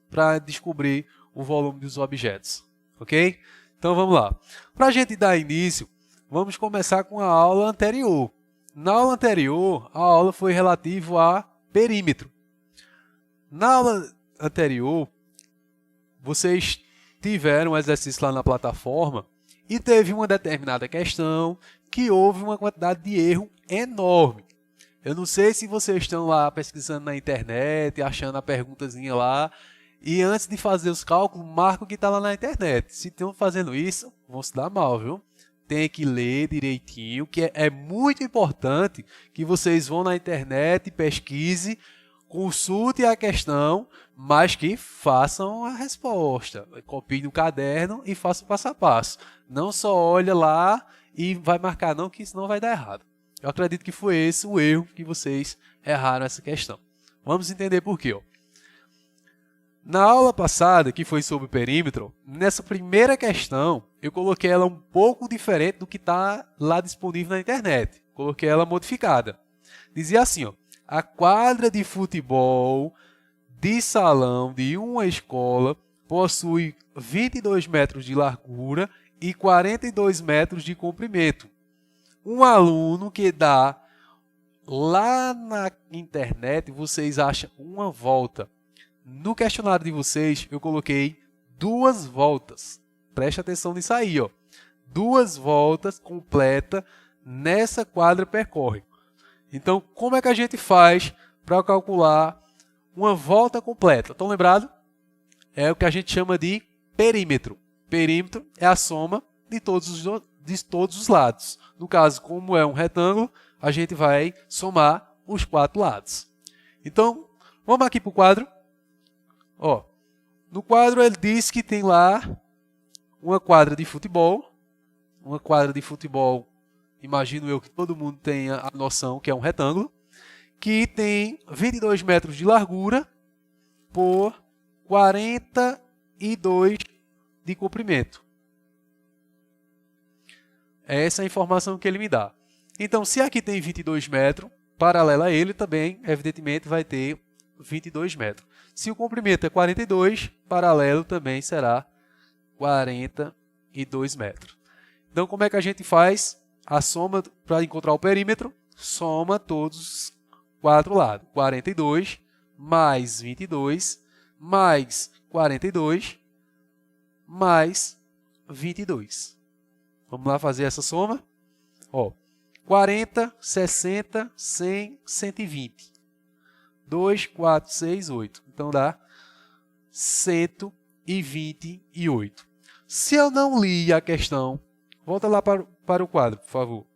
para descobrir o volume dos objetos. Ok? Então vamos lá. Para a gente dar início, vamos começar com a aula anterior. Na aula anterior, a aula foi relativa a perímetro. Na aula anterior, vocês tiveram um exercício lá na plataforma e teve uma determinada questão que houve uma quantidade de erro enorme. Eu não sei se vocês estão lá pesquisando na internet, achando a perguntazinha lá, e antes de fazer os cálculos, marca o que está lá na internet. Se estão fazendo isso, vão se dar mal, viu? Tem que ler direitinho, que é muito importante que vocês vão na internet, pesquise, consulte a questão, mas que façam a resposta. Copie no caderno e façam passo a passo. Não só olha lá e vai marcar não, que senão vai dar errado. Eu acredito que foi esse o erro que vocês erraram essa questão. Vamos entender por quê. Na aula passada, que foi sobre o perímetro, nessa primeira questão, eu coloquei ela um pouco diferente do que está lá disponível na internet. Coloquei ela modificada. Dizia assim, ó, a quadra de futebol de salão de uma escola possui 22 metros de largura e 42 metros de comprimento. Um aluno que dá lá na internet, vocês acham uma volta. No questionário de vocês, eu coloquei 2 voltas. Preste atenção nisso aí, ó. 2 voltas completas nessa quadra percorre. Então, como é que a gente faz para calcular uma volta completa? Estão lembrados? É o que a gente chama de perímetro. Perímetro é a soma de todos os lados. No caso, como é um retângulo, a gente vai somar os 4 lados. Então, vamos aqui para o quadro. Ó, no quadro ele diz que tem lá uma quadra de futebol. Uma quadra de futebol, imagino eu que todo mundo tenha a noção que é um retângulo, que tem 22 metros de largura por 42 de comprimento. Essa é a informação que ele me dá. Então, se aqui tem 22 metros, paralelo a ele também, evidentemente, vai ter 22 metros. Se o comprimento é 42, paralelo também será 42 metros. Então, como é que a gente faz a soma para encontrar o perímetro? Soma todos os 4 lados. 42 mais 22 mais 42 mais 22. Vamos lá fazer essa soma? Ó, 40, 60, 100, 120. 2, 4, 6, 8. Então dá 128. Se eu não li a questão, volta lá para o quadro, por favor.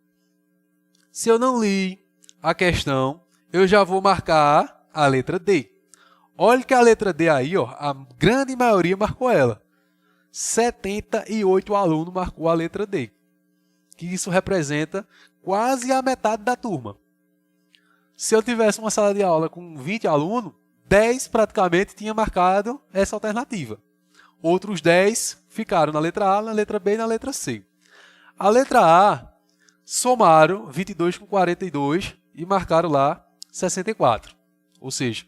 Se eu não li a questão, eu já vou marcar a letra D. Olha que a letra D aí, ó, a grande maioria marcou ela. 78 alunos marcou a letra D. Que isso representa quase a metade da turma. Se eu tivesse uma sala de aula com 20 alunos, 10 praticamente tinha marcado essa alternativa. Outros 10 ficaram na letra A, na letra B e na letra C. A letra A somaram 22 com 42 e marcaram lá 64. Ou seja,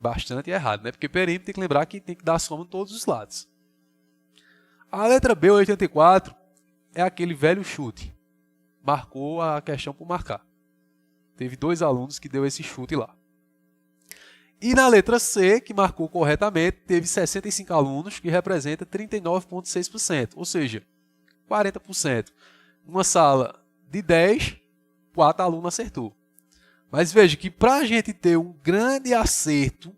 bastante errado, né? Porque perímetro tem que lembrar que tem que dar soma em todos os lados. A letra B, 84, é aquele velho chute. Marcou a questão por marcar. Teve 2 alunos que deu esse chute lá. E na letra C, que marcou corretamente, teve 65 alunos, que representa 39,6%. Ou seja, 40%. Numa sala de 10, 4 alunos acertou. Mas veja que para a gente ter um grande acerto,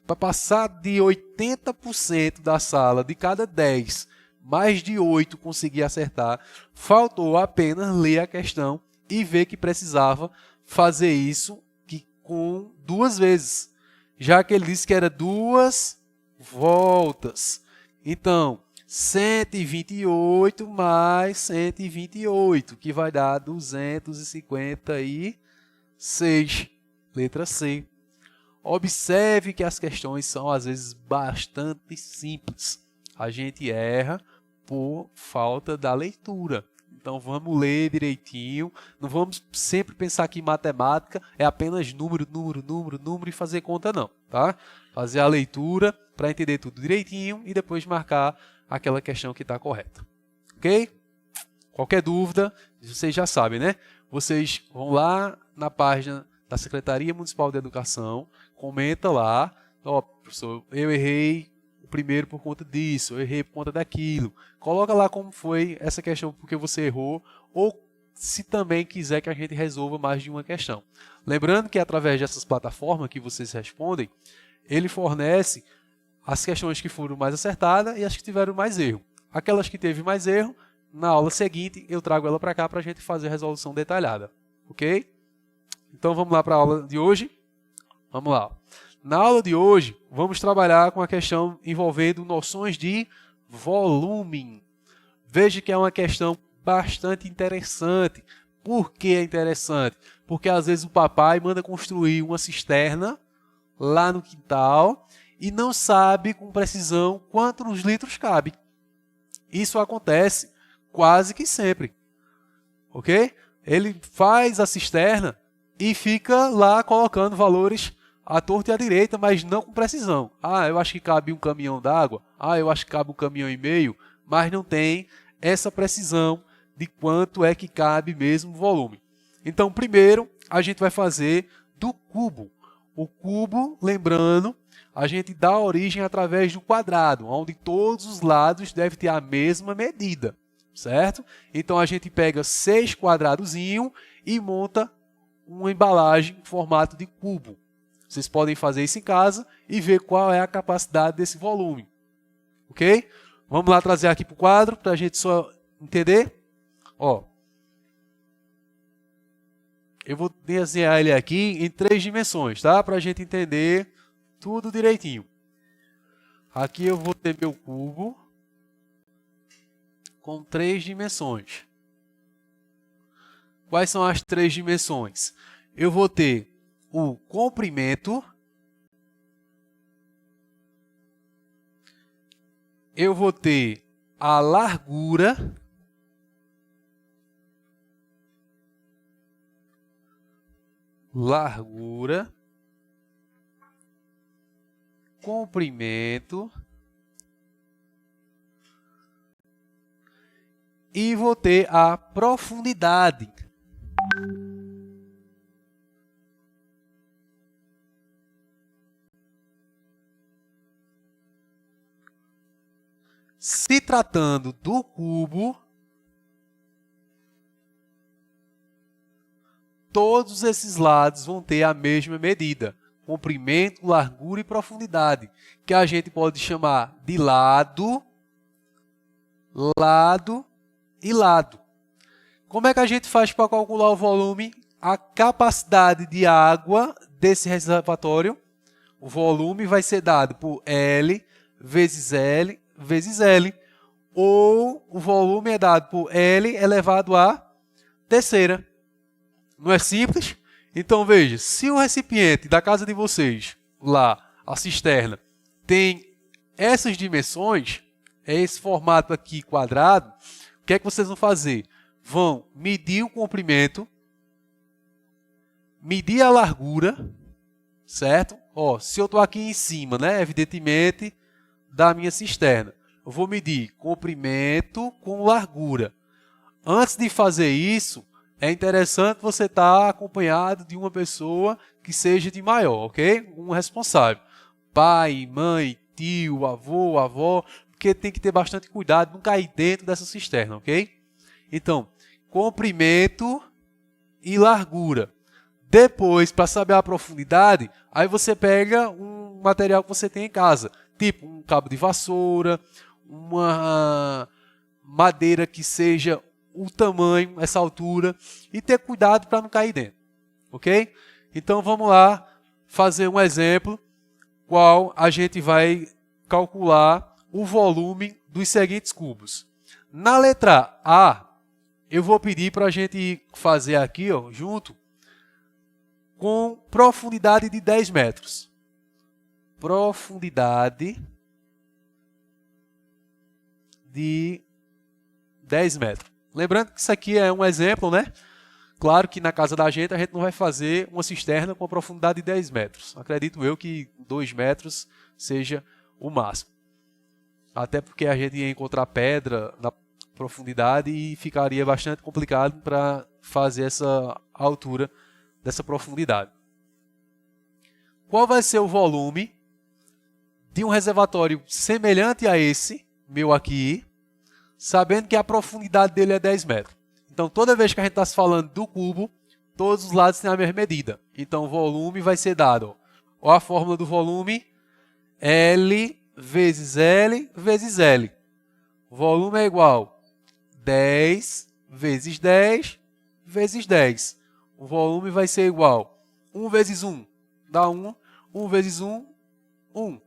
para passar de 80% da sala, de cada 10, mais de 8 conseguir acertar, faltou apenas ler a questão e ver que precisava fazer isso com 2 vezes, já que ele disse que era 2 voltas. Então, 128 mais 128, que vai dar 256. Letra C. Observe que as questões são, às vezes, bastante simples. A gente erra por falta da leitura. Então, vamos ler direitinho. Não vamos sempre pensar que matemática é apenas número e fazer conta, não. Tá? fazer a leitura para entender tudo direitinho e depois marcar aquela questão que está correta. Ok? Qualquer dúvida, vocês já sabem, né? Vocês vão lá na página da Secretaria Municipal de Educação, comenta lá, ó, professor, eu errei o primeiro por conta disso, eu errei por conta daquilo. Coloca lá como foi essa questão porque você errou, ou se também quiser que a gente resolva mais de uma questão. Lembrando que através dessas plataformas que vocês respondem, ele fornece as questões que foram mais acertadas e as que tiveram mais erro. Aquelas que teve mais erro, na aula seguinte eu trago ela para cá para a gente fazer a resolução detalhada. Ok? Então vamos lá para a aula de hoje. Vamos lá. Na aula de hoje, vamos trabalhar com a questão envolvendo noções de volume. Veja que é uma questão bastante interessante. Por que é interessante? Porque às vezes o papai manda construir uma cisterna lá no quintal e não sabe com precisão quantos litros cabe. Isso acontece quase que sempre. Ok? Ele faz a cisterna e fica lá colocando valores à torta e à direita, mas não com precisão. Ah, eu acho que cabe um caminhão d'água. Ah, eu acho que cabe um caminhão e meio. Mas não tem essa precisão de quanto é que cabe mesmo o volume. Então, primeiro, a gente vai fazer do cubo. O cubo, lembrando, a gente dá origem através do quadrado, onde todos os lados devem ter a mesma medida, certo? Então, a gente pega 6 quadradozinhos e monta uma embalagem em formato de cubo. Vocês podem fazer isso em casa e ver qual é a capacidade desse volume. Ok? Vamos lá trazer aqui para o quadro para a gente só entender. Ó, eu vou desenhar ele aqui em 3 dimensões, tá? Para a gente entender tudo direitinho. Aqui eu vou ter meu cubo com 3 dimensões. Quais são as 3 dimensões? Eu vou ter o comprimento, eu vou ter a largura, comprimento e vou ter a profundidade. Se tratando do cubo, todos esses lados vão ter a mesma medida, comprimento, largura e profundidade, que a gente pode chamar de lado, lado e lado. Como é que a gente faz para calcular o volume? A capacidade de água desse reservatório, o volume vai ser dado por L vezes L vezes L, ou o volume é dado por L elevado à terceira. Não é simples? Então, veja, se o recipiente da casa de vocês, lá, a cisterna, tem essas dimensões, é esse formato aqui quadrado, o que é que vocês vão fazer? Vão medir o comprimento, medir a largura, certo? Ó, se eu estou aqui em cima, né, evidentemente, da minha cisterna, eu vou medir comprimento com largura. Antes de fazer isso, é interessante você estar acompanhado de uma pessoa que seja de maior, ok? Um responsável. Pai, mãe, tio, avô, avó, porque tem que ter bastante cuidado, não cair dentro dessa cisterna, ok? Então, comprimento e largura. Depois, para saber a profundidade, aí você pega um material que você tem em casa, tipo um cabo de vassoura, uma madeira que seja o tamanho, essa altura, e ter cuidado para não cair dentro, ok? Então vamos lá fazer um exemplo, qual a gente vai calcular o volume dos seguintes cubos. Na letra A, eu vou pedir para a gente fazer aqui, ó, junto, com profundidade de 10 metros. Profundidade de 10 metros. Lembrando que isso aqui é um exemplo, né? Claro que na casa da gente a gente não vai fazer uma cisterna com a profundidade de 10 metros. Acredito eu que 2 metros seja o máximo. Até porque a gente ia encontrar pedra na profundidade e ficaria bastante complicado para fazer essa altura dessa profundidade. Qual vai ser o volume de um reservatório semelhante a esse, meu aqui, sabendo que a profundidade dele é 10 metros? Então, toda vez que a gente está falando do cubo, todos os lados têm a mesma medida. Então, o volume vai ser dado. Ó, a fórmula do volume, L vezes L vezes L. O volume é igual a 10 vezes 10 vezes 10. O volume vai ser igual a 1 vezes 1 dá 1, 1 vezes 1, 1.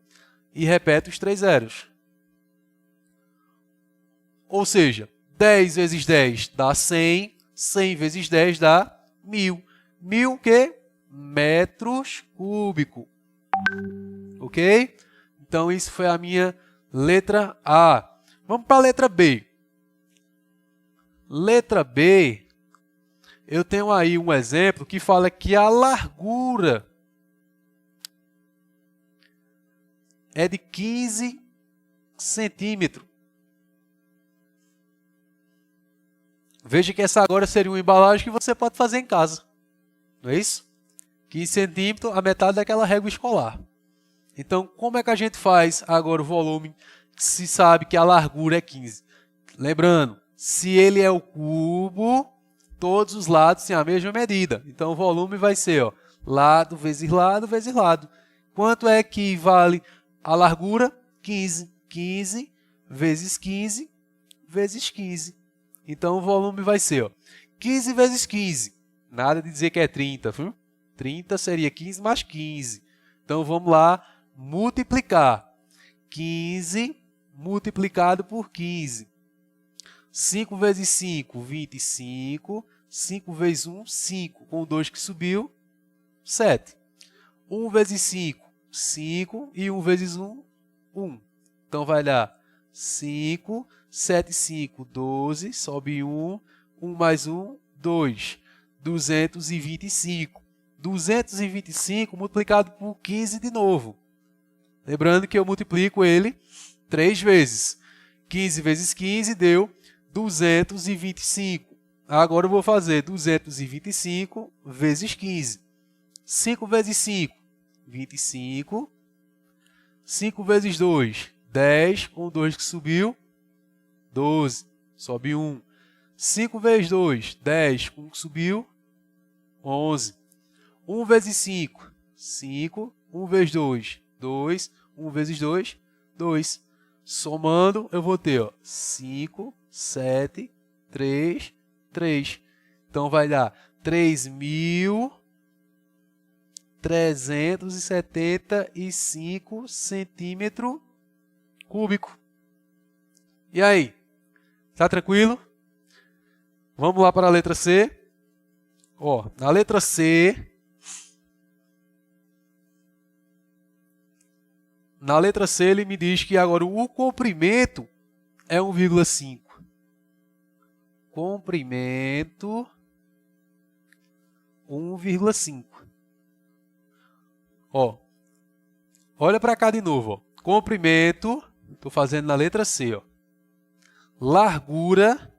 E repete os 3 zeros. Ou seja, 10 vezes 10 dá 100, 100 vezes 10 dá 1000. 1000 o quê? Metros cúbicos. Ok? Então, isso foi a minha letra A. Vamos para a letra B. Letra B, eu tenho aí um exemplo que fala que a largura é de 15 centímetros. Veja que essa agora seria uma embalagem que você pode fazer em casa. Não é isso? 15 centímetros, a metade daquela régua escolar. Então, como é que a gente faz agora o volume se sabe que a largura é 15? Lembrando, se ele é o cubo, todos os lados têm a mesma medida. Então, o volume vai ser ó, lado vezes lado vezes lado. Quanto é que vale a largura? 15. 15 vezes 15 vezes 15. Então, o volume vai ser ó, 15 vezes 15. Nada de dizer que é 30. Viu? 30 seria 15 mais 15. Então, vamos lá multiplicar. 15 multiplicado por 15. 5 vezes 5, 25. 5 vezes 1, 5. Com o 2 que subiu, 7. 1 vezes 5, 5. E 1 vezes 1, 1. Então, vai dar 5. 7, 5, 12. Sobe 1. 1 mais 1, 2. 225. 225 multiplicado por 15 de novo. Lembrando que eu multiplico ele 3 vezes. 15 vezes 15 deu 225. Agora eu vou fazer 225 vezes 15. 5 vezes 5, 25. 5 vezes 2, 10. Com 2 que subiu, 12. Sobe 1. 5 vezes 2, 10. Com 1 que subiu, 11. 1 vezes 5, 5. 1 vezes 2, 2. 1 vezes 2, 2. Somando, eu vou ter ó, 5, 7, 3, 3. Então, vai dar 3.375 centímetros cúbicos. E aí? Tá tranquilo? Vamos lá para a letra C. Ó, na letra C... Na letra C, ele me diz que agora o comprimento é 1,5. Comprimento 1,5. Ó, olha para cá de novo. Ó. Comprimento, estou fazendo na letra C. Ó. Largura,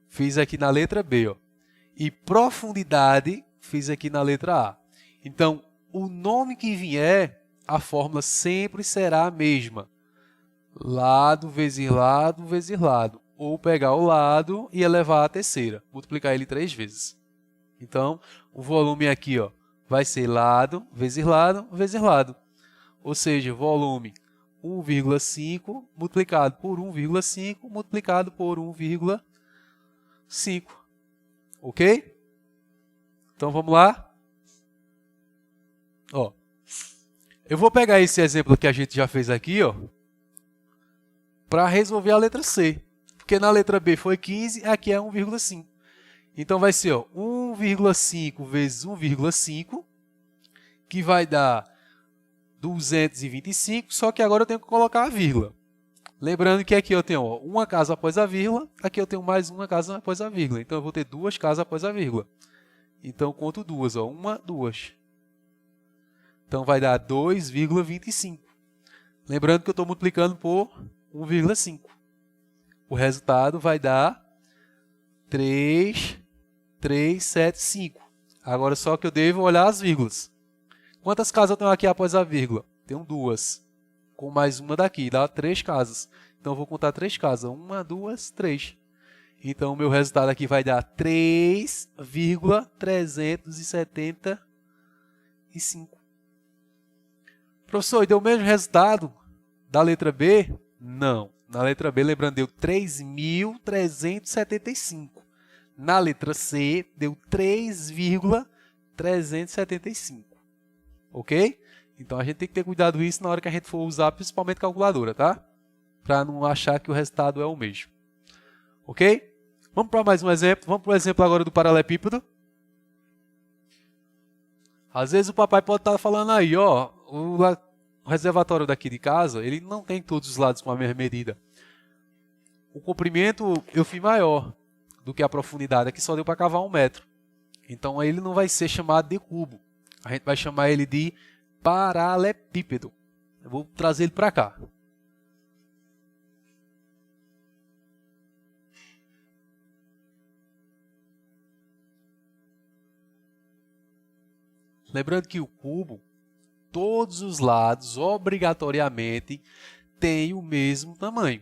fiz aqui na letra B. Ó. E profundidade, fiz aqui na letra A. Então, o nome que vier... a fórmula sempre será a mesma. Lado vezes lado vezes lado. Ou pegar o lado e elevar a terceira. Multiplicar ele 3 vezes. Então, o volume aqui ó, vai ser lado vezes lado vezes lado. Ou seja, volume 1,5 multiplicado por 1,5 multiplicado por 1,5. Ok? Então, vamos lá. Ó. Eu vou pegar esse exemplo que a gente já fez aqui, ó, para resolver a letra C. Porque na letra B foi 15, aqui é 1,5. Então, vai ser 1,5 vezes 1,5, que vai dar 225, só que agora eu tenho que colocar a vírgula. Lembrando que aqui eu tenho ó, uma casa após a vírgula, aqui eu tenho mais uma casa após a vírgula. Então eu vou ter duas casas após a vírgula. Então eu conto duas, ó, uma, duas. Então vai dar 2,25. Lembrando que eu estou multiplicando por 1,5. O resultado vai dar 3,375. Agora só que eu devo olhar as vírgulas. Quantas casas eu tenho aqui após a vírgula? Tenho duas. Com mais uma daqui, dá 3 casas. Então eu vou contar 3 casas. 1, 2, 3. Então o meu resultado aqui vai dar 3,375. Professor, e deu o mesmo resultado da letra B? Não. Na letra B, lembrando, deu 3.375. Na letra C, deu 3,375. Ok? Então, a gente tem que ter cuidado com isso na hora que a gente for usar, principalmente calculadora, tá? Para não achar que o resultado é o mesmo. Ok? Vamos para mais um exemplo. Vamos para o exemplo agora do paralelepípedo. Às vezes o papai pode estar falando aí, ó, o reservatório daqui de casa, ele não tem todos os lados com a mesma medida. O comprimento eu fiz maior do que a profundidade, aqui só deu para cavar 1 metro. Então ele não vai ser chamado de cubo. A gente vai chamar ele de paralelepípedo. Eu vou trazer ele para cá. Lembrando que o cubo, todos os lados, obrigatoriamente, têm o mesmo tamanho.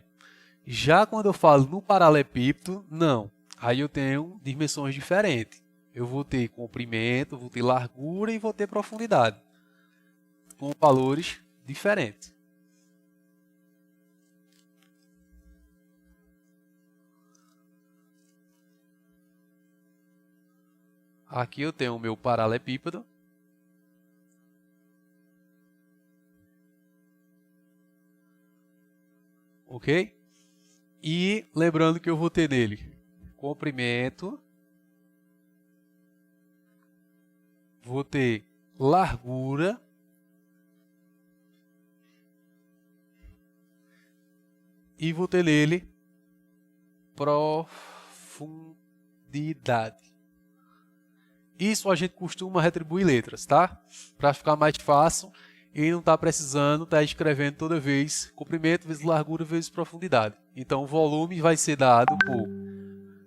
Já quando eu falo no paralelepípedo, não. Aí eu tenho dimensões diferentes. Eu vou ter comprimento, vou ter largura e vou ter profundidade. Com valores diferentes. Aqui eu tenho o meu paralelepípedo. Ok? E lembrando que eu vou ter nele comprimento, vou ter largura e vou ter nele profundidade. Isso a gente costuma retribuir letras, tá? Para ficar mais fácil e não estar precisando estar escrevendo toda vez comprimento vezes largura vezes profundidade. Então o volume vai ser dado por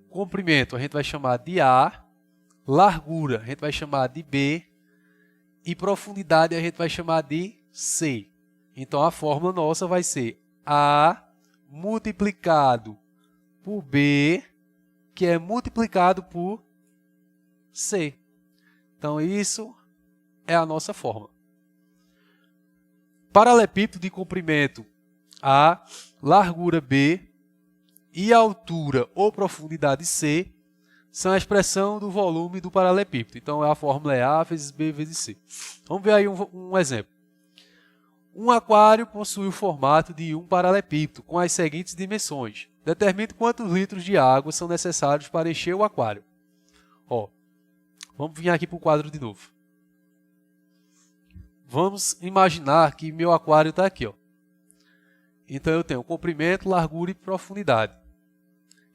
comprimento, a gente vai chamar de A, largura a gente vai chamar de B e profundidade a gente vai chamar de C. Então a fórmula nossa vai ser A multiplicado por B, que é multiplicado por C. Então isso é a nossa fórmula. Paralelepípedo de comprimento A, largura B e altura ou profundidade C são a expressão do volume do paralelepípedo. Então a fórmula é A vezes B vezes C. Vamos ver aí um exemplo. Um aquário possui o formato de um paralelepípedo com as seguintes dimensões. Determine quantos litros de água são necessários para encher o aquário. Ó, vamos vir aqui para o quadro de novo. Vamos imaginar que meu aquário está aqui. Ó. Então eu tenho comprimento, largura e profundidade.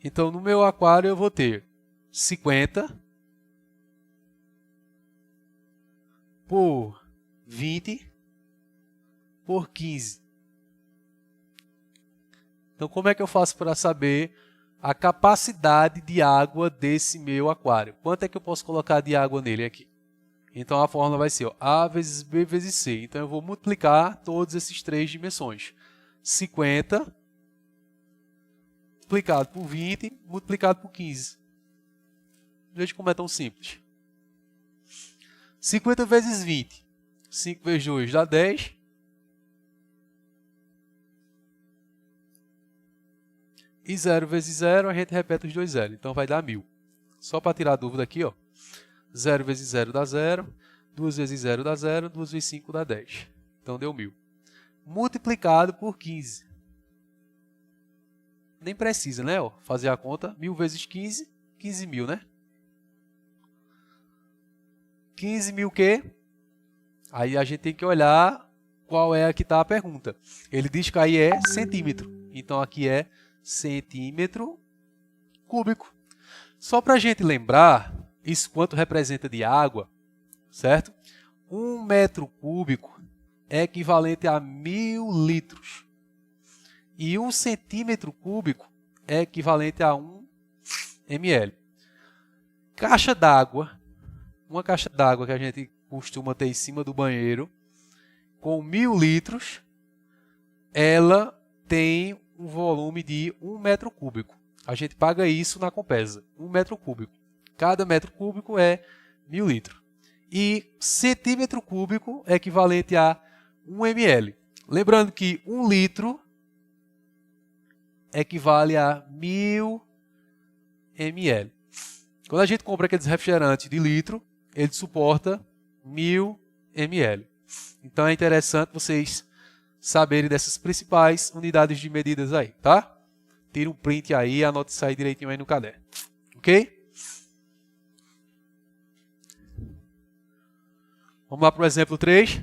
Então no meu aquário eu vou ter 50 por 20 por 15. Então como é que eu faço para saber a capacidade de água desse meu aquário? Quanto é que eu posso colocar de água nele aqui? Então a fórmula vai ser ó, A vezes B vezes C. Então eu vou multiplicar todas essas três dimensões. 50 multiplicado por 20 multiplicado por 15. Veja como é tão simples. 50 vezes 20. 5 vezes 2 dá 10. E 0 vezes 0 a gente repete os dois zeros. Então vai dar 1000. Só para tirar a dúvida aqui, ó. 0 vezes 0 dá 0, 2 vezes 0 dá 0, 2 vezes 5 dá 10. Então deu 1000. Multiplicado por 15. Nem precisa, né? Ó, fazer a conta. 1000 vezes 15, 15.000, né? 15.000 o quê? Aí a gente tem que olhar qual é a que está a pergunta. Ele diz que aí é centímetro. Então, aqui é centímetro cúbico. Só para a gente lembrar, isso quanto representa de água, certo? 1 metro cúbico é equivalente a 1000 litros. E 1 centímetro cúbico é equivalente a 1 ml. Caixa d'água, uma caixa d'água que a gente costuma ter em cima do banheiro, com 1000 litros, ela tem um volume de 1 metro cúbico. A gente paga isso na Compesa, 1 metro cúbico. Cada metro cúbico é 1000 litros. E centímetro cúbico é equivalente a 1 ml. Lembrando que 1 litro equivale a 1000 ml. Quando a gente compra aqueles refrigerantes de litro, ele suporta 1000 ml. Então é interessante vocês saberem dessas principais unidades de medidas aí, tá? Tira um print aí, anote isso aí direitinho aí no caderno. Ok? Vamos lá para o exemplo 3.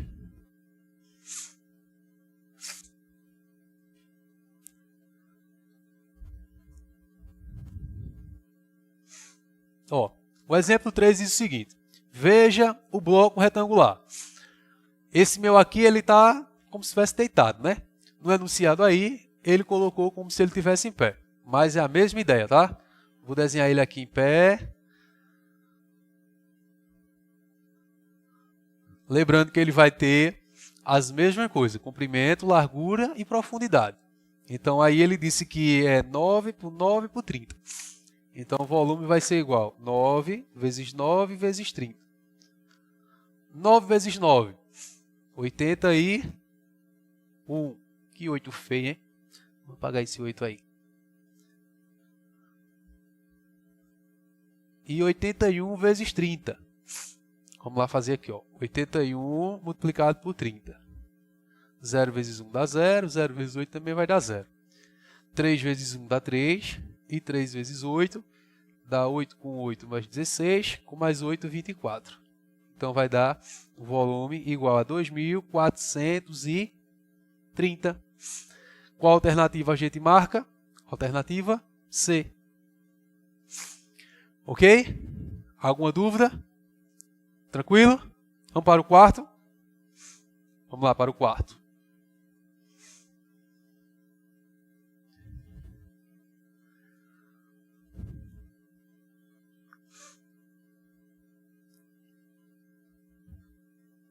Ó, o exemplo 3 diz o seguinte. Veja o bloco retangular. Esse meu aqui, ele está como se estivesse deitado, né? No enunciado aí, ele colocou como se ele estivesse em pé. Mas é a mesma ideia, tá? Vou desenhar ele aqui em pé. Lembrando que ele vai ter as mesmas coisas, comprimento, largura e profundidade. Então, aí ele disse que é 9 por 9 por 30. Então, o volume vai ser igual 9 vezes 9 vezes 30. 9 vezes 9, 81. Que 8 feio, hein? Vou apagar esse 8 aí. E 81 vezes 30. Vamos lá fazer aqui, ó. 81 multiplicado por 30. 0 vezes 1 dá 0, 0 vezes 8 também vai dar 0. 3 vezes 1 dá 3, e 3 vezes 8 dá 8 com 8 mais 16, com mais 8, 24. Então vai dar o volume igual a 2.430. Qual alternativa a gente marca? Alternativa C. Ok? Alguma dúvida? Tranquilo? Vamos para o quarto? Vamos lá para o quarto.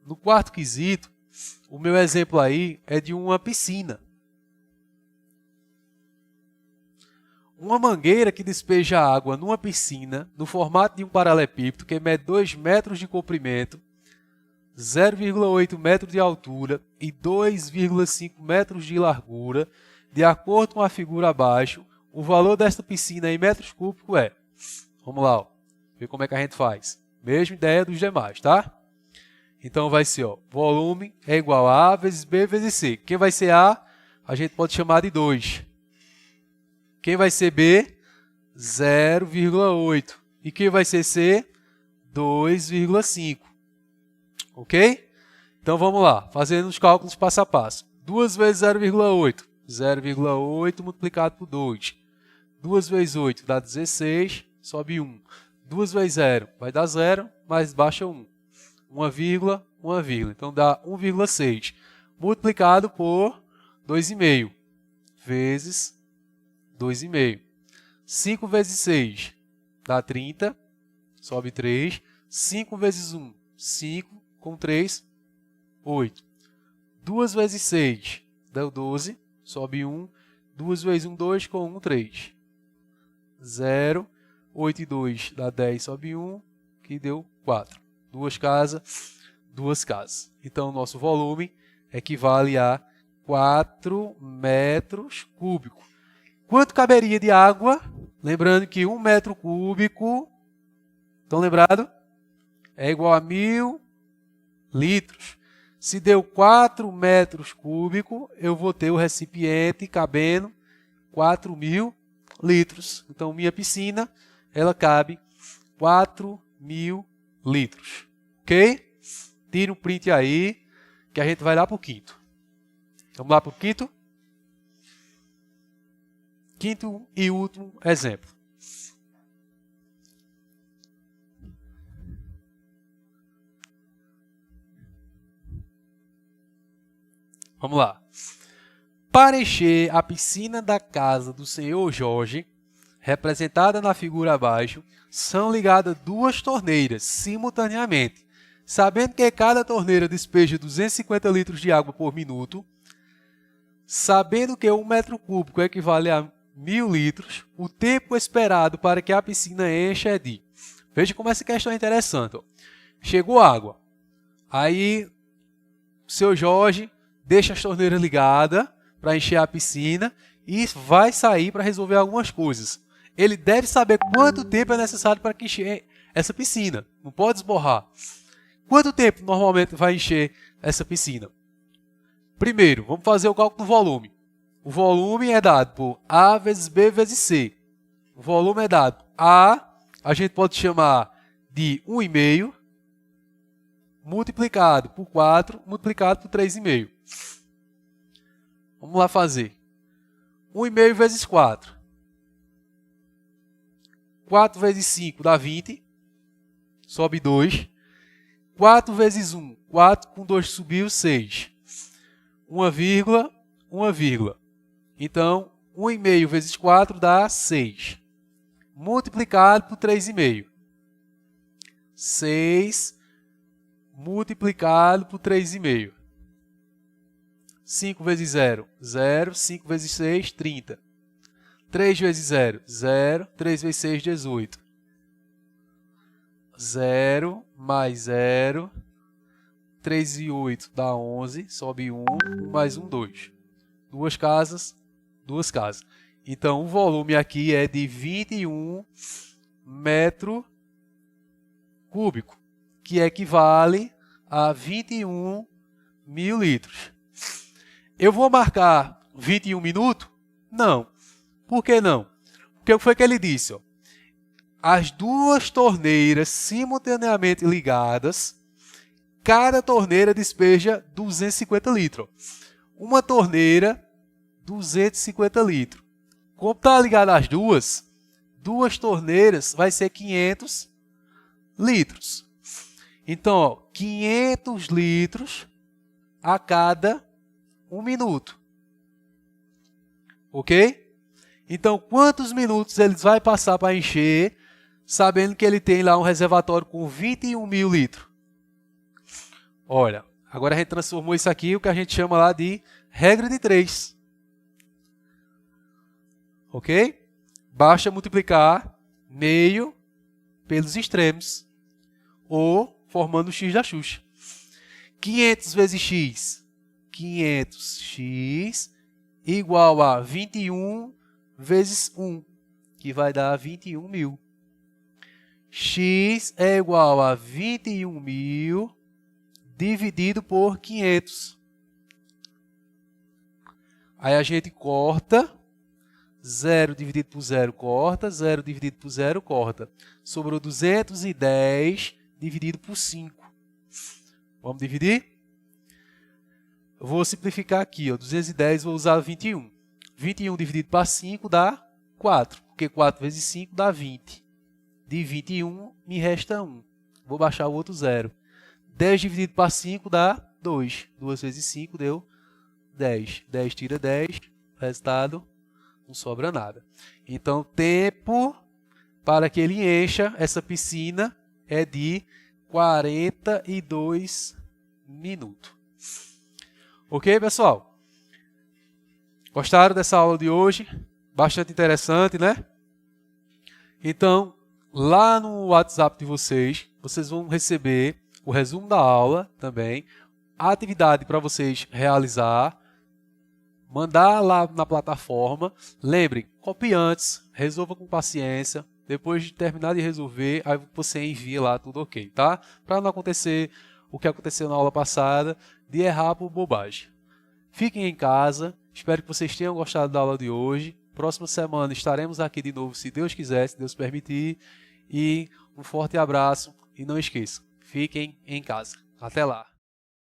No quarto quesito, o meu exemplo aí é de uma piscina. Uma mangueira que despeja água numa piscina no formato de um paralelepípedo que mede 2 metros de comprimento, 0,8 metros de altura e 2,5 metros de largura, de acordo com a figura abaixo, o valor desta piscina em metros cúbicos é... Vamos lá, ó, ver como é que a gente faz. Mesma ideia dos demais, tá? Então vai ser, ó, volume é igual a A vezes B vezes C. Quem vai ser A, a gente pode chamar de 2. Quem vai ser B? 0,8. E quem vai ser C? 2,5. Ok? Então vamos lá, fazendo os cálculos passo a passo. 2 vezes 0,8. 0,8 multiplicado por 2. 2 vezes 8 dá 16, sobe 1. 2 vezes 0 vai dar 0, mais baixa 1. 1 vírgula, 1 vírgula. Então dá 1,6. Multiplicado por 2,5 vezes 2,5. 5 vezes 6 dá 30, sobe 3. 5 vezes 1, 5, com 3, 8. 2 vezes 6 dá 12, sobe 1. 2 vezes 1, 2, com 1, 3. 0, 8 e 2 dá 10, sobe 1, que deu 4. 2 casas, 2 casas. Então, o nosso volume equivale a 4 metros cúbicos. Quanto caberia de água? Lembrando que 1 metro cúbico, estão lembrados? É igual a 1000 litros. Se deu 4 metros cúbicos, eu vou ter o recipiente cabendo 4.000 litros. Então, minha piscina, ela cabe 4.000 litros. Ok? Tira um print aí, que a gente vai lá para o quinto. Vamos lá para o quinto? quinto e último exemplo. Vamos lá. Para encher a piscina da casa do senhor Jorge, representada na figura abaixo, são ligadas duas torneiras simultaneamente. Sabendo que cada torneira despeja 250 litros de água por minuto, sabendo que 1 metro cúbico equivale a 1000 litros, o tempo esperado para que a piscina encha é de... Veja como essa questão é interessante. Ó. Chegou água. Aí, o seu Jorge deixa as torneiras ligadas para encher a piscina e vai sair para resolver algumas coisas. Ele deve saber quanto tempo é necessário para que encher essa piscina. Não pode esborrar. Quanto tempo normalmente vai encher essa piscina? Primeiro, vamos fazer o cálculo do volume. O volume é dado por A vezes B vezes C. O volume é dado a gente pode chamar de 1,5 multiplicado por 4 multiplicado por 3,5. Vamos lá fazer. 1,5 vezes 4. 4 vezes 5 dá 20. Sobe 2. 4 vezes 1. 4 com 2 subiu, 6. 1 vírgula, 1 vírgula. Então, 1,5 vezes 4 dá 6. Multiplicado por 3,5. 6 multiplicado por 3,5. 5 vezes 0, 0. 5 vezes 6, 30. 3 vezes 0, 0. 3 vezes 6, 18. 0 mais 0. 3 e 8 dá 11. Sobe 1. 1 mais 1, 2. Duas casas, duas casas. Então, o volume aqui é de 21 metro cúbico, que equivale a 21 mil litros. Eu vou marcar 21 minutos? Não. Por que não? Porque o que foi que ele disse? Ó? As duas torneiras simultaneamente ligadas, cada torneira despeja 250 litros. Uma torneira, 250 litros. Como está ligada as duas torneiras vai ser 500 litros. Então, ó, 500 litros a cada 1 minuto. Ok? Então, quantos minutos ele vai passar para encher, sabendo que ele tem lá um reservatório com 21 mil litros? Olha, agora a gente transformou isso aqui, o que a gente chama lá de regra de 3. Ok? Basta multiplicar meio pelos extremos, ou formando o x da Xuxa. 500 vezes x, 500x, igual a 21 vezes 1, que vai dar 21 mil. X é igual a 21 mil dividido por 500. Aí a gente corta. 0 dividido por 0 corta, 0 dividido por 0 corta. Sobrou 210 dividido por 5. Vamos dividir? Eu vou simplificar aqui. Ó. 210 vou usar 21. 21 dividido por 5 dá 4. Porque 4 vezes 5 dá 20. De 21 me resta 1. Vou baixar o outro 0. 10 dividido por 5 dá 2. 2 vezes 5 deu 10. 10 tira 10. Resultado... não sobra nada. Então, tempo para que ele encha essa piscina é de 42 minutos. Ok, pessoal? Gostaram dessa aula de hoje? Bastante interessante, né? Então, lá no WhatsApp de vocês, vocês vão receber o resumo da aula também, a atividade para vocês realizar, mandar lá na plataforma. Lembre, copie antes, resolva com paciência. Depois de terminar de resolver, aí você envia lá tudo ok, tá? Para não acontecer o que aconteceu na aula passada, de errar por bobagem. Fiquem em casa, espero que vocês tenham gostado da aula de hoje. Próxima semana estaremos aqui de novo, se Deus quiser, se Deus permitir. E um forte abraço e não esqueçam, fiquem em casa. Até lá!